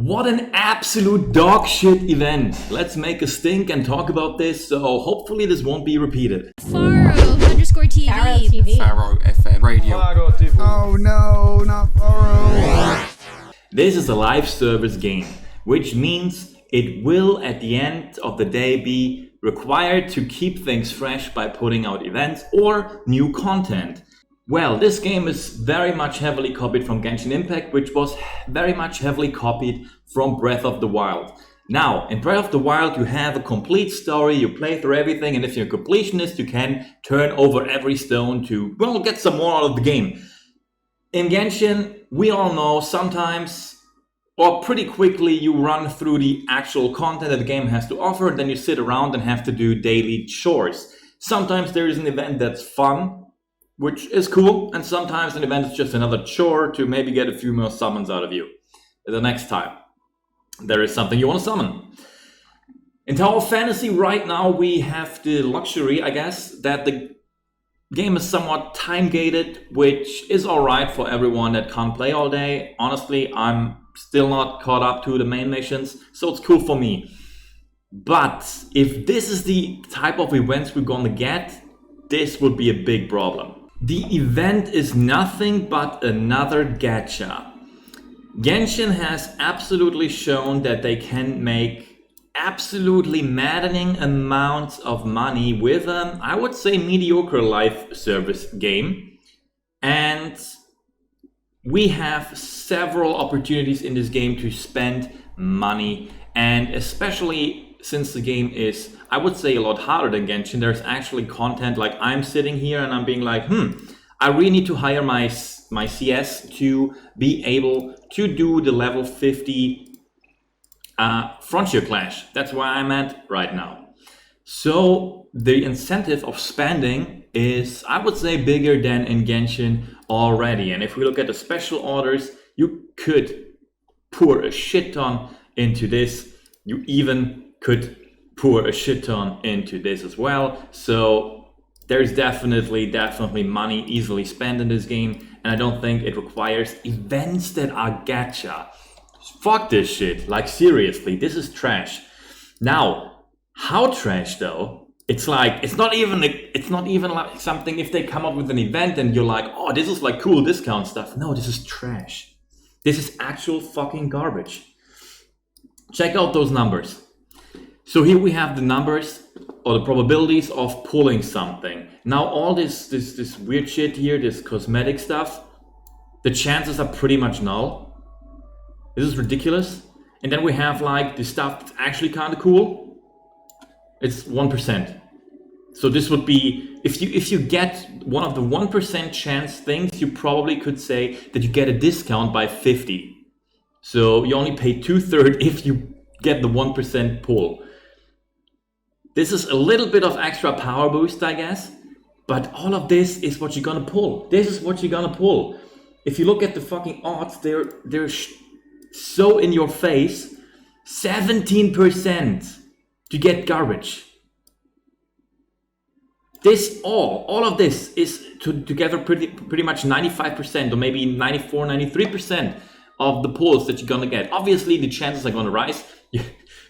What an absolute dog shit event. Let's make a stink and talk about this, so hopefully this won't be repeated. Faro_TV. Faro TV. Faro FM Radio. Oh no, not Faro. This is a live service game, which means it will at the end of the day be required to keep things fresh by putting out events or new content. Well, this game is very much heavily copied from Genshin Impact, which was very much heavily copied from Breath of the Wild. Now, in Breath of the Wild, you have a complete story, you play through everything, and if you're a completionist, you can turn over every stone to, well, get some more out of the game. In Genshin, we all know sometimes, or pretty quickly, you run through the actual content that the game has to offer, and then you sit around and have to do daily chores. Sometimes there is an event that's fun, which is cool, and sometimes an event is just another chore to maybe get a few more summons out of you the next time there is something you want to summon. In Tower Fantasy right now we have the luxury, I guess, that the game is somewhat time-gated, which is alright for everyone that can't play all day. Honestly, I'm still not caught up to the main missions, so it's cool for me. But if this is the type of events we're gonna get, this would be a big problem. The event is nothing but another gacha. Genshin has absolutely shown that they can make absolutely maddening amounts of money with I would say, mediocre live service game. And we have several opportunities in this game to spend money, and especially since the game is, I would say, a lot harder than Genshin, there's actually content like I'm sitting here and I'm being like, I really need to hire my CS to be able to do the level 50 Frontier Clash. That's where I'm at right now. So the incentive of spending is, I would say, bigger than in Genshin already. And if we look at the special orders, you could pour a shit ton into this. You even could pour a shit ton into this as well. So there's definitely money easily spent in this game, and I don't think it requires events that are gacha. Fuck this shit, like seriously, this is trash. Now, how trash though? It's like, it's not even like something if they come up with an event and you're like, oh, this is like cool discount stuff. No, this is trash. This is actual fucking garbage. Check out those numbers. So here we have the numbers or the probabilities of pulling something. Now all this weird shit here, this cosmetic stuff, the chances are pretty much null. This is ridiculous. And then we have like the stuff that's actually kind of cool. It's 1%. So this would be, if you get one of the 1% chance things, you probably could say that you get a discount by 50. So you only pay 2/3 if you get the 1% pull. This is a little bit of extra power boost, I guess, but all of this is what you're gonna pull. This is what you're gonna pull. If you look at the fucking odds, they're so in your face. 17% to get garbage. All of this is together pretty much 95% or maybe 94, 93% of the pulls that you're gonna get. Obviously, the chances are gonna rise,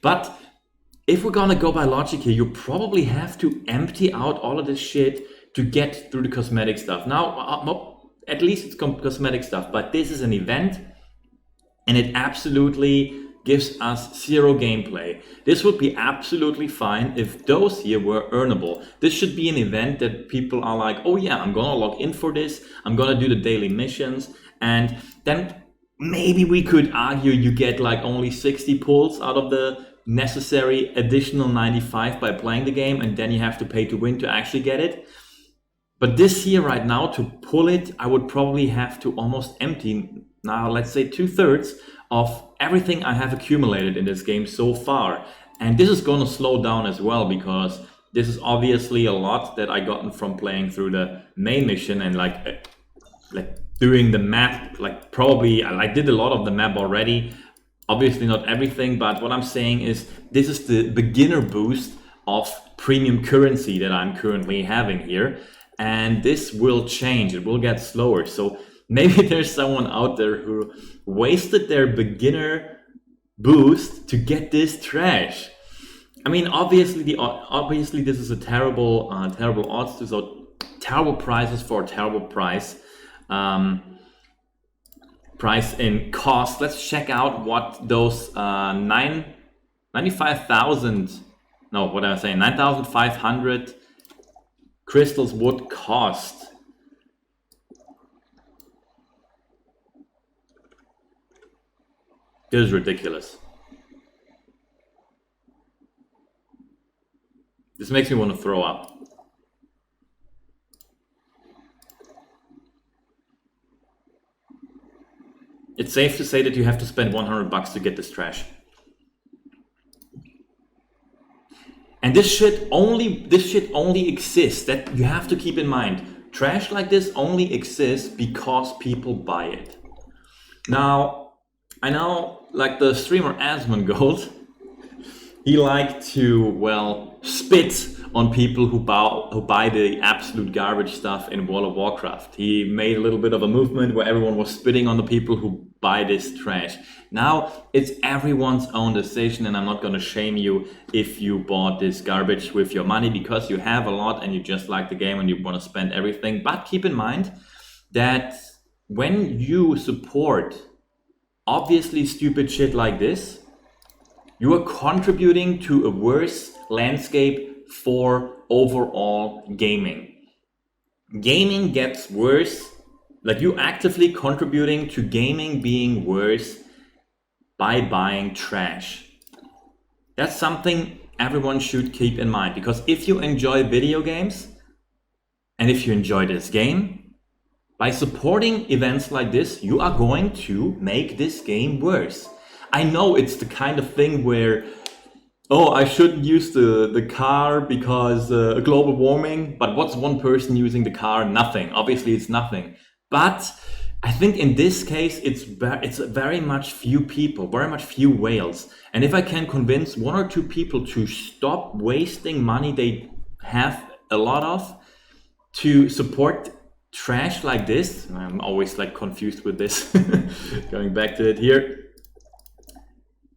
but if we're gonna go by logic here, you probably have to empty out all of this shit to get through the cosmetic stuff. Now, at least it's cosmetic stuff, but this is an event and it absolutely gives us zero gameplay. This would be absolutely fine if those here were earnable. This should be an event that people are like, oh yeah, I'm gonna log in for this, I'm gonna do the daily missions, and then maybe we could argue you get like only 60 pulls out of the necessary additional 95 by playing the game, and then you have to pay to win to actually get it. But this here right now, to pull it, I would probably have to almost empty, now let's say 2/3 of everything I have accumulated in this game so far. And this is going to slow down as well, because this is obviously a lot that I gotten from playing through the main mission and like doing the map. Like probably I did a lot of the map already. Obviously not everything, but what I'm saying is this is the beginner boost of premium currency that I'm currently having here. And this will change, it will get slower. So maybe there's someone out there who wasted their beginner boost to get this trash. I mean, obviously this is a terrible odds, so terrible prices for a terrible price. Price in cost. Let's check out what those 95,000. No, what am I saying? 9,500 crystals would cost. This is ridiculous. This makes me want to throw up. It's safe to say that you have to spend 100 bucks to get this trash. And this shit only exists, that you have to keep in mind. Trash like this only exists because people buy it. Now, I know, like the streamer Asmongold, he liked to, well, spit on people who buy the absolute garbage stuff in World of Warcraft. He made a little bit of a movement where everyone was spitting on the people who buy this trash. Now it's everyone's own decision, and I'm not gonna shame you if you bought this garbage with your money because you have a lot and you just like the game and you want to spend everything. But keep in mind that when you support obviously stupid shit like this, you are contributing to a worse landscape for overall gaming. Gaming gets worse, like you actively contributing to gaming being worse by buying trash. That's something everyone should keep in mind, because if you enjoy video games and if you enjoy this game, by supporting events like this, you are going to make this game worse. I know it's the kind of thing where, oh, I shouldn't use the car because global warming, but what's one person using the car? Nothing. Obviously it's nothing. But I think in this case, it's very much few people, very much few whales. And if I can convince 1 or 2 people to stop wasting money they have a lot of to support trash like this, I'm always like confused with this, going back to it here.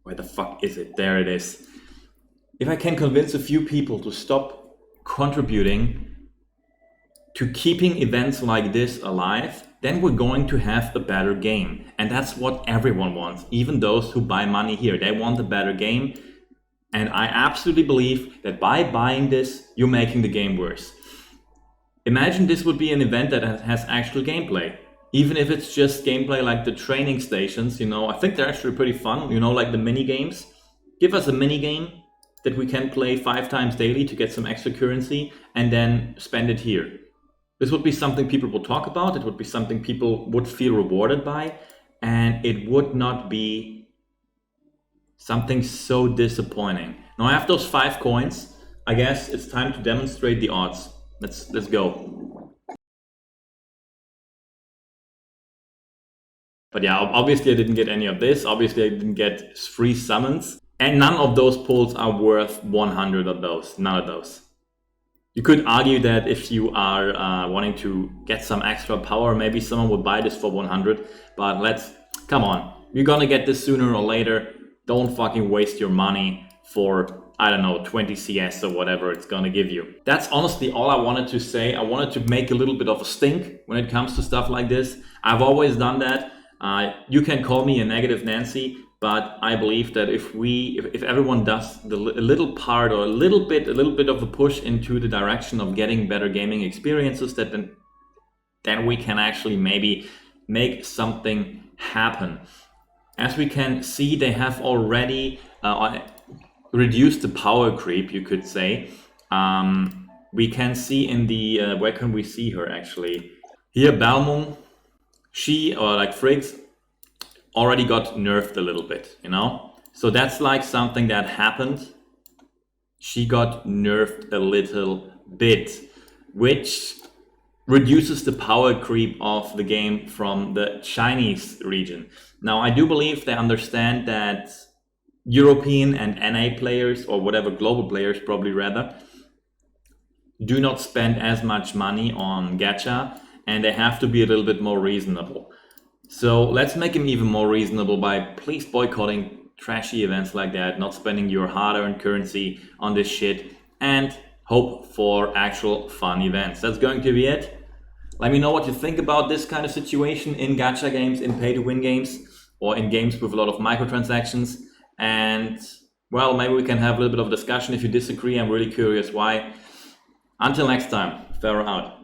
Where the fuck is it? There it is. If I can convince a few people to stop contributing to keeping events like this alive, then we're going to have a better game. And that's what everyone wants, even those who buy money here. They want a better game. And I absolutely believe that by buying this, you're making the game worse. Imagine this would be an event that has actual gameplay. Even if it's just gameplay like the training stations, you know, I think they're actually pretty fun, you know, like the mini games. Give us a mini game that we can play 5 times daily to get some extra currency and then spend it here. This would be something people would talk about. It would be something people would feel rewarded by, and it would not be something so disappointing. Now I have those 5 coins. I guess it's time to demonstrate the odds. Let's go. But yeah, obviously I didn't get any of this. Obviously I didn't get free summons. And none of those pulls are worth 100 of those. None of those. You could argue that if you are wanting to get some extra power, maybe someone would buy this for 100. But come on. You're gonna get this sooner or later. Don't fucking waste your money for, I don't know, 20 CS or whatever it's gonna give you. That's honestly all I wanted to say. I wanted to make a little bit of a stink when it comes to stuff like this. I've always done that. You can call me a negative Nancy, but I believe that if everyone does a little part or a little bit of a push into the direction of getting better gaming experiences, that then we can actually maybe make something happen. As we can see, they have already reduced the power creep, you could say. We can see in the where can we see her actually? Here, Balmung. She, or like Friggs, already got nerfed a little bit, you know? So that's like something that happened. She got nerfed a little bit, which reduces the power creep of the game from the Chinese region. Now, I do believe they understand that European and NA players, or whatever, global players probably rather, do not spend as much money on gacha, and they have to be a little bit more reasonable. So let's make them even more reasonable by please boycotting trashy events like that, not spending your hard-earned currency on this shit, and hope for actual fun events. That's going to be it. Let me know what you think about this kind of situation in gacha games, in pay-to-win games, or in games with a lot of microtransactions. And, well, maybe we can have a little bit of discussion if you disagree. I'm really curious why. Until next time, Pharaoh out.